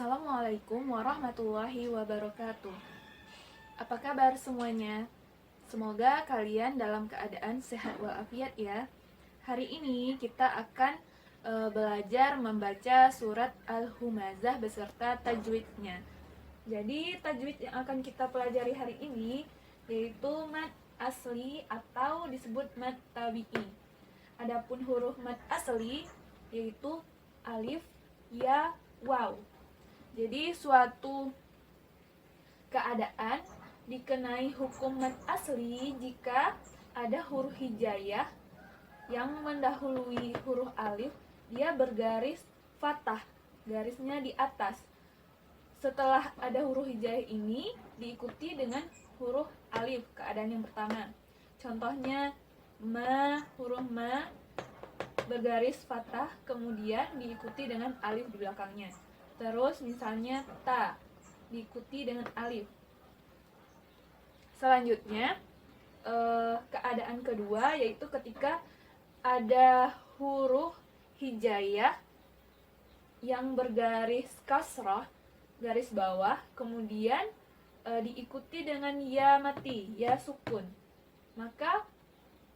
Assalamualaikum warahmatullahi wabarakatuh. Apa kabar semuanya? Semoga kalian dalam keadaan sehat walafiat ya. Hari ini kita akan belajar membaca surat Al-Humazah beserta tajwidnya. Jadi tajwid yang akan kita pelajari hari ini yaitu mad asli atau disebut mad tabi'i. Adapun huruf mad asli yaitu alif, ya, waw. Jadi suatu keadaan dikenai hukum mad asli jika ada huruf hijaiyah yang mendahului huruf alif, dia bergaris fathah, garisnya di atas. Setelah ada huruf hijaiyah ini diikuti dengan huruf alif, keadaan yang pertama. Contohnya huruf ma bergaris fathah kemudian diikuti dengan alif di belakangnya. Terus misalnya ta diikuti dengan alif. Selanjutnya keadaan kedua yaitu ketika ada huruf hijaiyah yang bergaris kasrah, garis bawah, kemudian diikuti dengan ya mati, ya sukun. Maka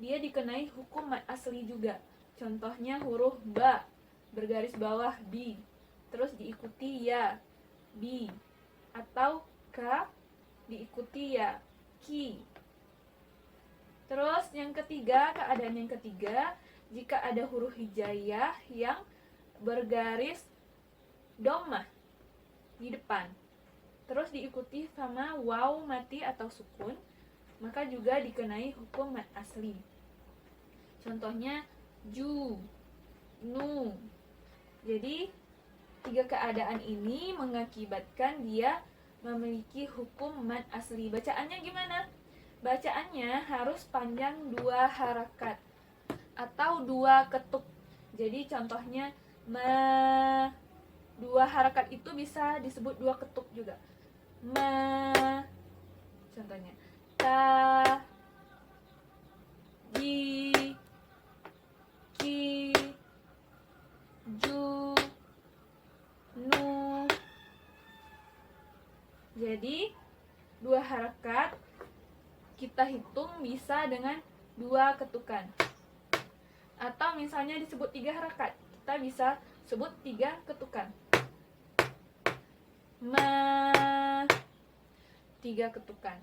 dia dikenai hukum mad asli juga. Contohnya huruf ba bergaris bawah bi, terus diikuti ya, bi, atau ka diikuti ya, ki. Terus yang ketiga, keadaan yang ketiga, jika ada huruf hijaiyah yang bergaris dhammah di depan, terus diikuti sama waw mati atau sukun, maka juga dikenai hukum mad asli. Contohnya ju, nu. Jadi tiga keadaan ini mengakibatkan dia memiliki hukum mad asli. Bacaannya gimana? Bacaannya harus panjang 2 harakat atau 2 ketuk. Jadi contohnya 2 harakat itu bisa disebut 2 ketuk juga. Contohnya ta, ji, ki, ju, nu. Jadi 2 harakat kita hitung bisa dengan 2 ketukan. Atau misalnya disebut 3 harakat, kita bisa sebut 3 ketukan. 3 ketukan.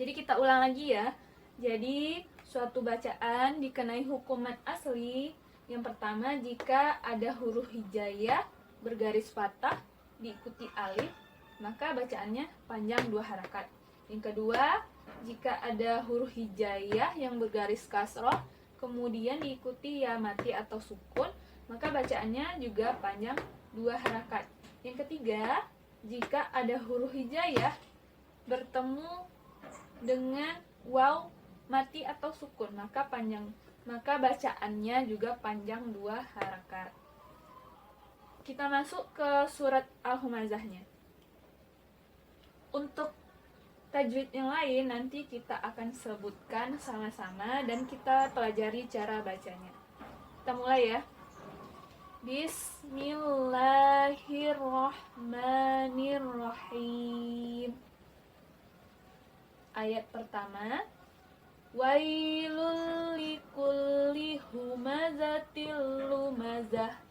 Jadi kita ulang lagi ya. Jadi suatu bacaan dikenai hukum mad asli. Yang pertama, jika ada huruf hijaiyah bergaris fathah diikuti alif, maka bacaannya panjang 2 harakat. Yang kedua, jika ada huruf hijaiyah yang bergaris kasroh kemudian diikuti ya mati atau sukun, maka bacaannya juga panjang 2 harakat. Yang ketiga, jika ada huruf hijaiyah bertemu dengan waw mati atau sukun, maka bacaannya juga panjang 2 harakat. Kita masuk ke surat Al-Humazahnya. Untuk tajwid yang lain nanti kita akan sebutkan sama-sama dan kita pelajari cara bacanya. Kita mulai ya. Bismillahirrahmanirrahim. Ayat pertama, wailul likulli humazatil lumazah.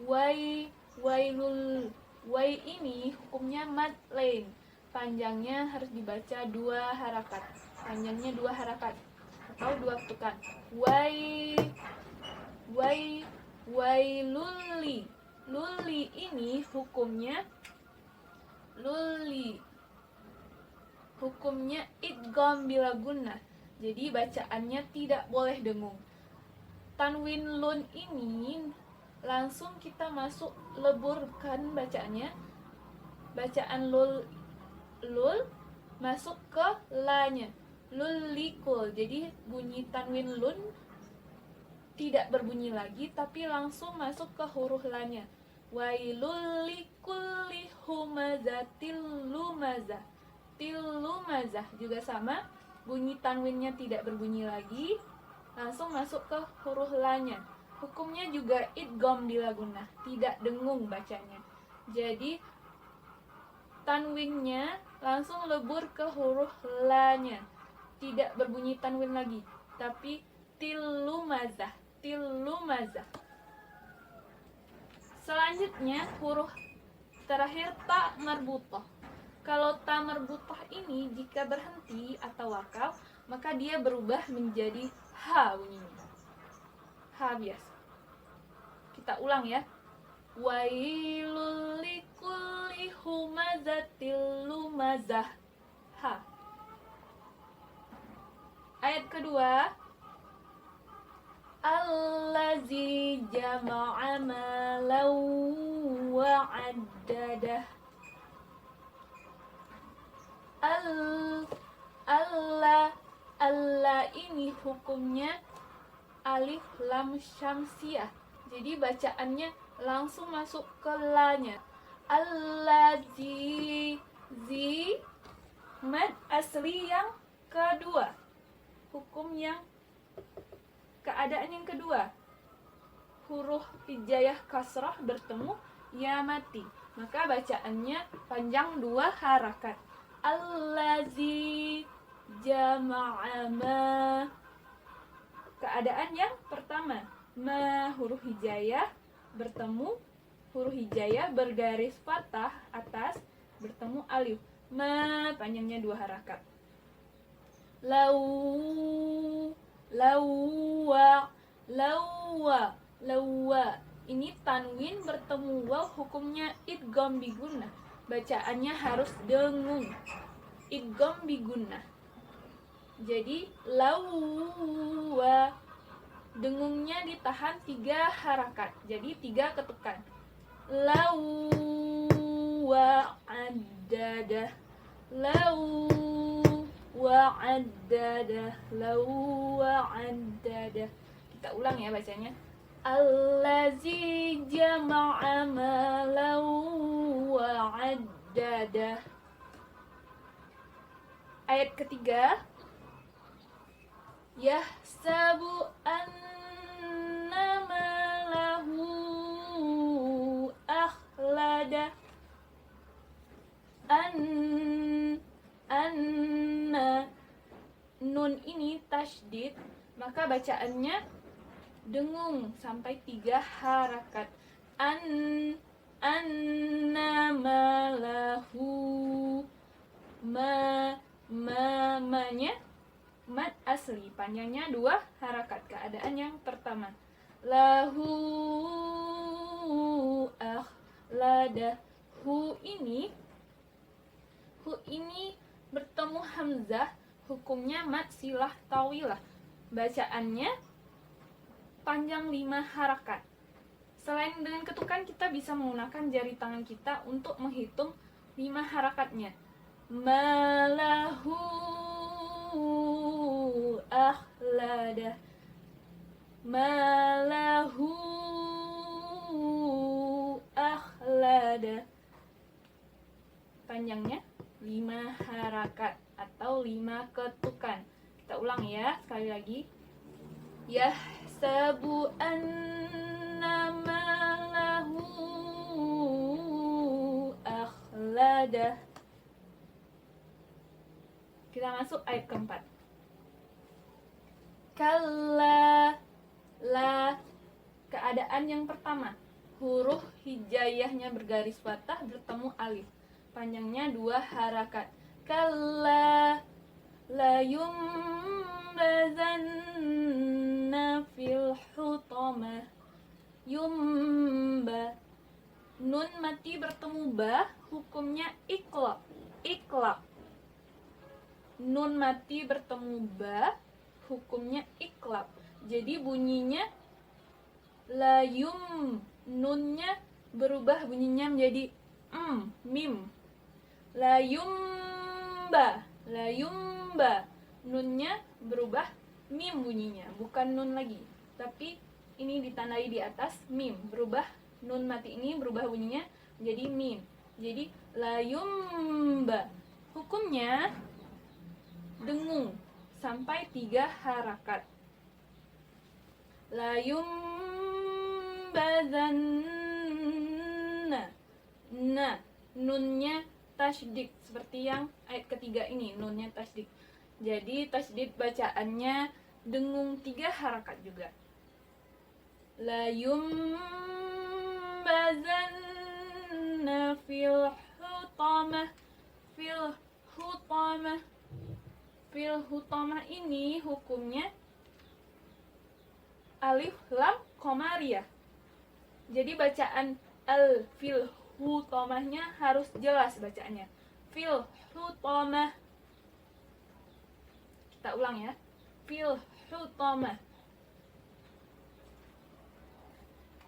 Wailul. Wai ini hukumnya mad lain. Panjangnya harus dibaca 2 harakat. Panjangnya 2 harakat atau 2 ketukan. Wailulli. Lulli ini hukumnya idgham bila gunnah. Jadi bacaannya tidak boleh dengung. Tanwin lun ini langsung kita masuk leburkan bacaannya. Bacaan lul masuk ke la-nya. Lulikul. Jadi bunyi tanwin lun tidak berbunyi lagi tapi langsung masuk ke huruf la-nya. Wailul likulli humazatil lumazah. Tilumazah juga sama, bunyi tanwinnya tidak berbunyi lagi langsung masuk ke huruf lanya. Hukumnya juga idgham bila gunnah, tidak dengung bacanya. Jadi tanwinnya langsung lebur ke huruf lanya, tidak berbunyi tanwin lagi, tapi tilumazah, tilumazah. Selanjutnya huruf terakhir ta marbutah. Kalau ta marbutah ini jika berhenti atau wakaf, maka dia berubah menjadi ha bunyinya. Ha biasa. Kita ulang ya. Wailul likulli humazatil lumazah. Ha. Ayat kedua, allazi jama'a malau wa addadah. Allah ini hukumnya alif lam syamsiah. Jadi bacaannya langsung masuk ke lanya. Allazi, zi, mad asli yang kedua. Hukum yang keadaan yang kedua, huruf hijaiyah kasrah bertemu ya mati, maka bacaannya panjang 2 harakat. Allazi jama'a ma. Keadaan yang pertama, ma huruf hijaiyah bertemu huruf hijaiyah bergaris fathah atas bertemu alif. Ma panjangnya 2 harakat. Lawa. Ini tanwin bertemu waw, hukumnya idgham bi gunnah. Bacaannya harus dengung. Idgham bi gunnah. Jadi lawa, dengungnya ditahan 3 harakat. Jadi 3 ketukan. Lawa addadah. Lawa addadah. Kita ulang ya bacanya. Allazi jama'a malau wa addadah. Ayat ketiga, yahsabu anna malahu akhlada. Anna, nun ini tasydid, maka bacaannya dengung sampai 3 harakat. Anna malahu, mamanya mad asli, panjangnya 2 harakat. Keadaan yang pertama, lahu akhlada. Hu ini bertemu hamzah, hukumnya mad silah tawilah. Bacaannya panjang 5 harakat. Selain dengan ketukan, kita bisa menggunakan jari tangan kita untuk menghitung 5 harakatnya. Malahu akhlada. Malahu akhlada. Panjangnya 5 harakat atau 5 ketukan. Kita ulang ya sekali lagi. Yahsabu anna malahu akhlada. Kita masuk ayat keempat. Kalla, la. Keadaan yang pertama, huruf hijaiyahnya bergaris fathah bertemu alif, panjangnya 2 harakat. Kalla la yumbazanna fil hutamah. Yumba, nun mati bertemu ba, hukumnya iqlab. Iqlab. Nun mati bertemu ba, hukumnya iqlab. Jadi bunyinya layum, nunnya berubah bunyinya menjadi mim. Layumba, nunnya berubah mim bunyinya, bukan nun lagi, tapi ini ditandai di atas mim, berubah nun mati ini berubah bunyinya menjadi mim. Jadi layumba, hukumnya dengung sampai 3 harakat. La yumbazanna. Nah, nunnya tasydid seperti yang ayat ketiga ini, nunnya tasydid. Jadi tasydid bacaannya dengung 3 harakat juga. La yumbazanna fil hutamah. Fil hutamah. Fil hutamah ini hukumnya alif lam qamariyah. Jadi bacaan al fil hutamahnya harus jelas bacaannya. Fil hutamah. Kita ulang ya. Fil hutamah.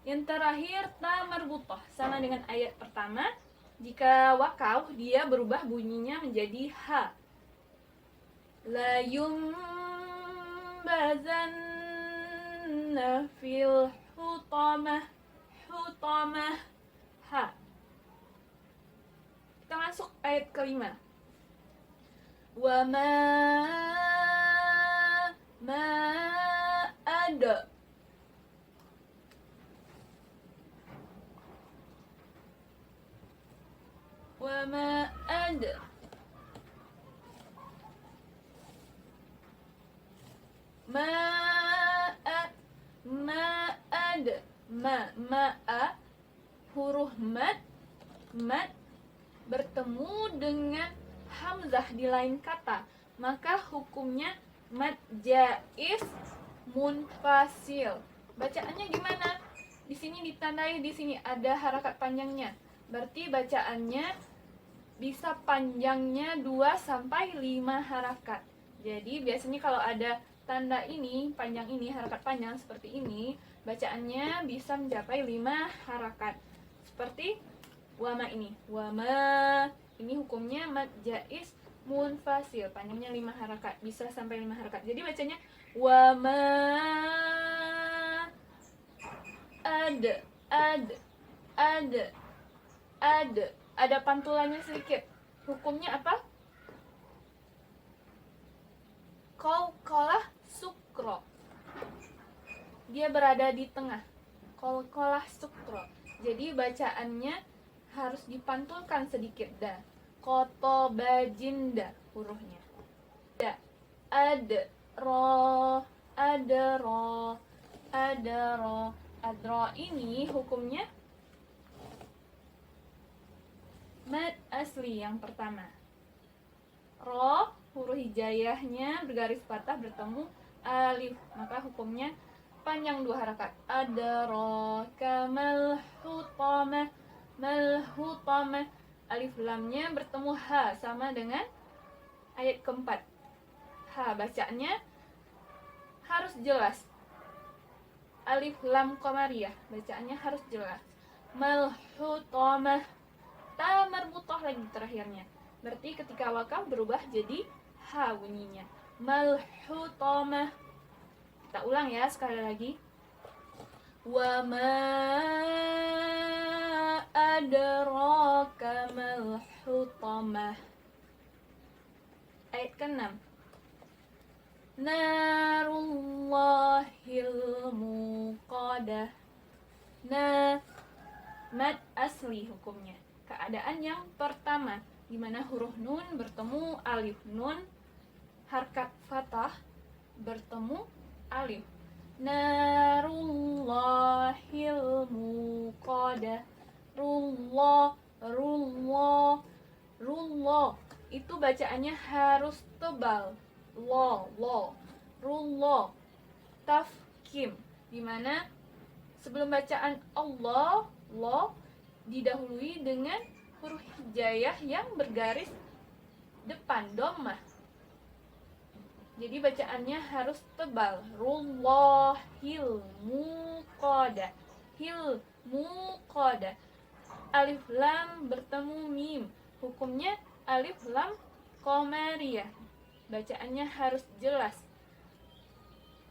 Yang terakhir ta marbutah, sama dengan ayat pertama. Jika wakaf dia berubah bunyinya menjadi ha. La yumbazanna fil hutamah. Hutamah ha. Kita masuk ayat kelima. Wa ma ada. Wa ma ada. Ma'a huruf mat bertemu dengan hamzah di lain kata, maka hukumnya mad jaiz munfasil. Bacaannya gimana? Di sini ditandai, di sini ada harakat panjangnya. Berarti bacaannya bisa panjangnya 2 sampai 5 harakat. Jadi biasanya kalau ada tanda ini, panjang ini, harakat panjang seperti ini, bacaannya bisa mencapai 5 harakat. Seperti wama ini. Wama ini hukumnya mad jaiz munfasil, panjangnya 5 harakat, bisa sampai 5 harakat. Jadi bacanya wama ada pantulannya sedikit. Hukumnya apa? Qalqalah sukro. Dia berada di tengah. Qalqalah sukro. Jadi bacaannya harus dipantulkan sedikit dah. Koto bajinda hurufnya. Da, ad, ro, adro ini hukumnya mad asli yang pertama. Ro huruf hijaiyahnya bergaris patah bertemu alif, maka hukumnya panjang 2 harakat. Adraka malhutamah. Malhutamah. Alif lamnya bertemu ha, sama dengan ayat keempat. Ha bacaannya harus jelas. Alif lam qamariyah, bacaannya harus jelas. Malhutamah. Ta marbutah lagi terakhirnya. Berarti ketika wakaf berubah jadi ha bunyinya. Malhutamah. Kita ulang ya sekali lagi. Wa ma adraka malhutamah. Ayat ke-6. Narullahil muqadah. Mad asli hukumnya. Keadaan yang pertama, di mana huruf nun bertemu alif, nun harkat fathah bertemu alif. Narullahil muqadah. Rullah itu bacaannya harus tebal. Rullah tafkim, di mana sebelum bacaan Allah, didahului dengan huruf hijaiyah yang bergaris depan, dhammah. Jadi bacaannya harus tebal. Rullahil muqadah. Hil muqadah. Alif lam bertemu mim. Hukumnya alif lam qamariyah. Bacaannya harus jelas.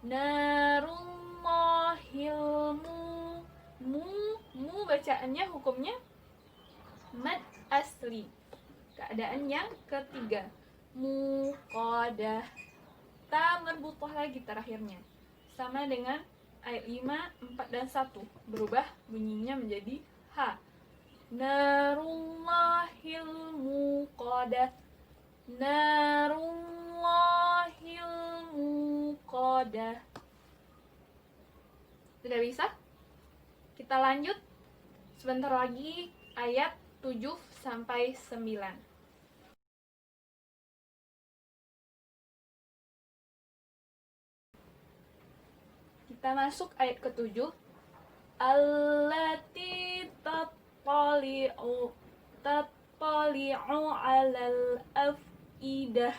Narullahil mu bacaannya hukumnya mad asli. Keadaan yang ketiga, muqadah. Ta marbutah lagi terakhirnya, sama dengan ayat 5, 4, dan 1 berubah bunyinya menjadi ha. Narullahil muqadah. Narullahil muqadah. Sudah bisa? Kita lanjut. Sebentar lagi ayat 7 sampai 9. Kita masuk ayat ke-7. Allati tattali'u 'alal afidah.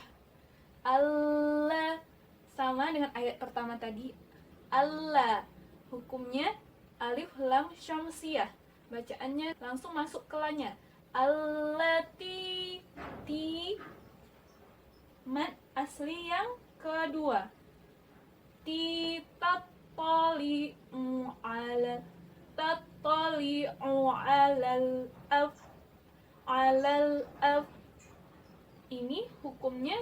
Allah sama dengan ayat pertama tadi. Allah hukumnya alif lam syamsiyah. Bacaannya langsung masuk ke lanya. Allati ti mad asli yang kedua. Tattali'u 'alal af. Ini hukumnya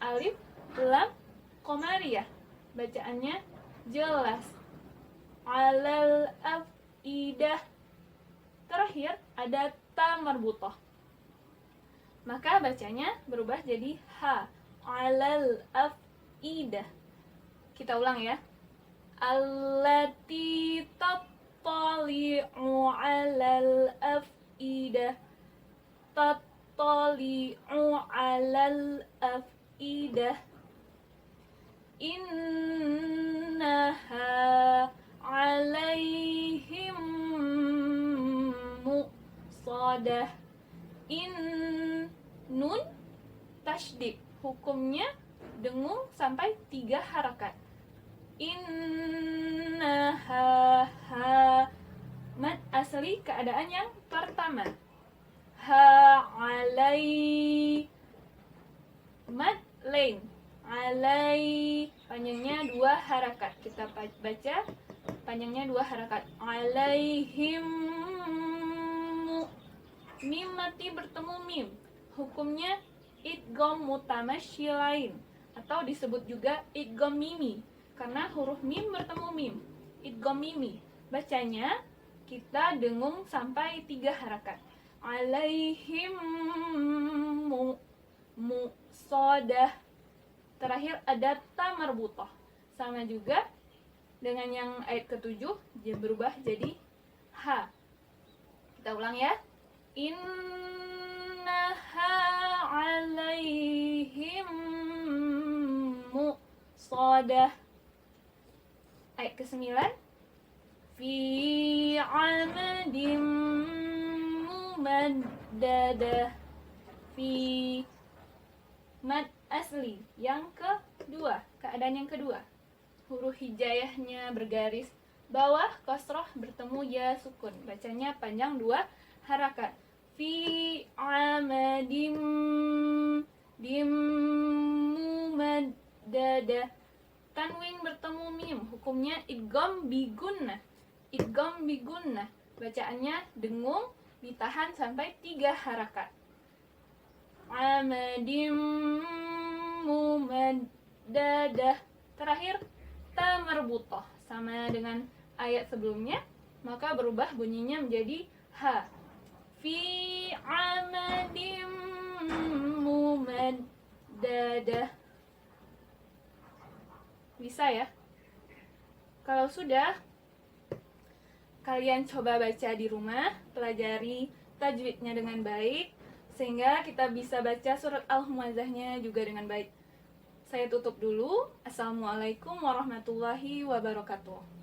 alif lam qamariyah. Bacaannya jelas. 'Alal afidah. Terakhir ada ta marbutah. Maka bacanya berubah jadi ha. 'Alal afidah. Kita ulang ya. Allati tattali'u 'alal afidah. Tattali'u 'alal afidah. Innaha 'alaihim muqsadah. Nun tasydid. Hukumnya dengung sampai 3 harakat. Innaha ha. Mad asli keadaan yang pertama. Ha alai. Mad lain. Alai panjangnya 2 harakat. Kita baca panjangnya 2 harakat. Alaihim. Mim mati bertemu mim. Hukumnya idgham mutamasyilain atau disebut juga idgham mimi karena huruf mim bertemu mim. Idgham mimi. Bacanya kita dengung sampai 3 harakat. Alaihim muqsadah. Terakhir ada ta marbutah. Sama juga dengan yang ayat ke-7, dia berubah jadi ha. Kita ulang ya. Innaha 'alaihim muqsadah. Ayat ke-9. Fi 'amadim mumaddadah. Fi mad asli yang kedua, keadaan yang kedua. Huruf hijaiyahnya bergaris bawah, kasroh bertemu ya sukun. Bacanya panjang 2 harakat. Fi amadim mumaddadah. Tanwin bertemu mim. Hukumnya idgham bigunnah. Idgham bigunnah. Bacaannya dengung ditahan sampai 3 harakat. Amadim mumaddadah. Terakhir ta marbutah. Sama dengan ayat sebelumnya, maka berubah bunyinya menjadi ha. Fi amadim mumaddadah. Bisa ya? Kalau sudah, kalian coba baca di rumah, pelajari tajwidnya dengan baik, sehingga kita bisa baca surat Al-Humazahnya juga dengan baik. Saya tutup dulu. Assalamualaikum warahmatullahi wabarakatuh.